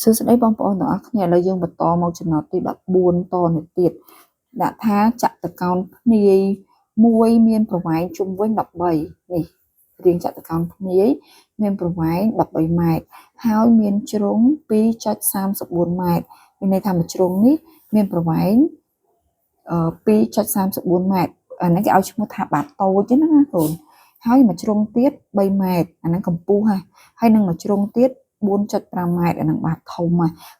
សួស្តីបងប្អូនទាំងអស់គ្នាឥឡូវយើងបន្តមកចំណុចទី14តទៅទៀតដាក់ថាចតុកោណភ្នាយមួយមានប្រវែងជុំវិញ13នេះរាងចតុកោណភ្នាយមានប្រវែង13ម៉ែត្រហើយមានជ្រុង 2.34 ម៉ែត្រមានន័យថាមួយជ្រុងនេះមានប្រវែង2.34 ម៉ែត្រអានេះគេឲ្យឈ្មោះថាបាតតូចណាកូនហើយមួយជ្រុងទៀត3ម៉ែត្រអាហ្នឹងកម្ពស់ហើយនឹងមួយជ្រុងទៀត4.5 ម៉ែត្រអានឹងបាតធំ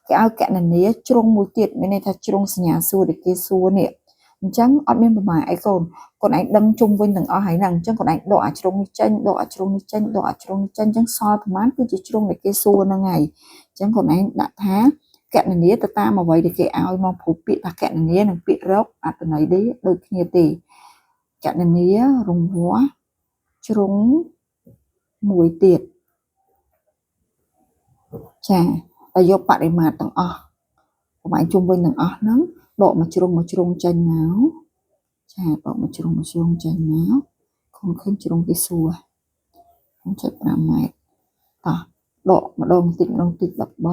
គេឲ្យកណនាជ្រុងមួយទៀតមានន័យថាជ្រុងសញ្ញាសួរដែលគេសួរនេះអញ្ចឹងអត់មានប្រមាណអីកូនឯងដឹងជុំវិញទាំងអស់ហើយហ្នឹងអញ្ចឹងគាត់ឯងដកអាជ្រុងនេះចេញដកអាជ្រុងនេះចេញដកអាជ្រុងនេះចេញអញ្ចឹងសល់ប្រមាណគឺជាជ្រុងដែលគេសួរហ្នឹងហើយអញ្ចឹងគាត់ឯងដាក់ថាកណនាទៅតាមអ្វីដែលគេឲ្យមកព្រោះពាក្យថាកណនានិងពាក្យរកអត្ថន័យដូចគ្នាទេកណនារង្វាស់ជ្រុងមួយទៀតចាតែយកបរិមាត្រទាំងអស់ប្រហែលជុំវិញទាំងអស់ហ្នឹងដកមួយជ្រុងចេញមកចាដកមួយជ្រុងចេញមកឃើញជ្រុងគេសួរ 0.5 ម៉ែត្រតោះដកម្ដងតិច13ដក 2.34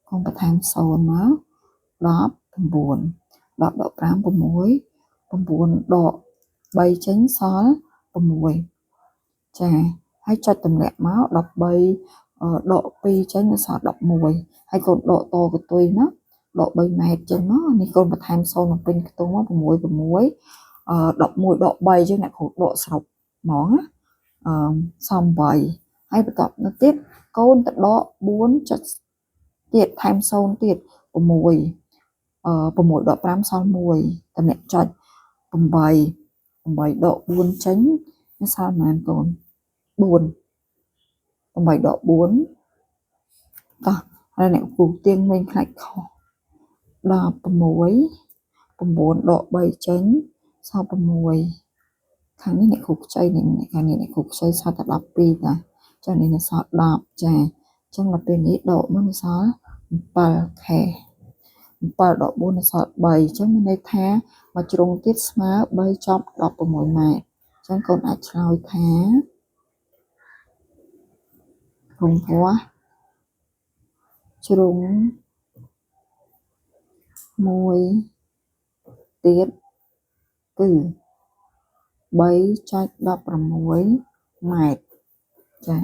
កុំបន្ថែម0មក19 10ដក5 6 9ដក3ចេញសល់6ចាហើយចុចទម្លាក់មក13ដក2ចេញសល់11ហើយកូនដកតកតុយណាដក3ម៉ែត្រចេញមកនេះកូនបន្ថែម0មកពេញខ្ទង់មក6 11ដក3ចឹងអ្នកគ្រូដកសរុបហ្មងណាសំ8ហើយបន្ទាប់នោះទៀតកូនទៅដក4ចុចទៀតថែម0ទៀត6 6ដក5សល់1តម្លាក់ចុច8ដក4ចេញសល់ប៉ុន្មានកូន4 8ដក4តោះហើយអ្នកគ្រូទៀងវិញខ្លាច់ខុស16 9ដក3ចេញសល់6ខាងនេះអ្នកគ្រូខ្ចីនេះខាងនេះអ្នកគ្រូខ្ចីសល់តែ12តាចានេះសល់10ចាអញ្ចឹងដល់ពេលនេះដកមកសល់7ខែ7ដក4សល់3អញ្ចឹងមានន័យថាមួយជ្រុងទៀតស្មើ3ចប់16ម៉ែត្រអញ្ចឹងកូនអាចឆ្លើយថារង្វាស់ជ្រុងមួយទៀតគឺ 3.16 ម៉ែត្រចា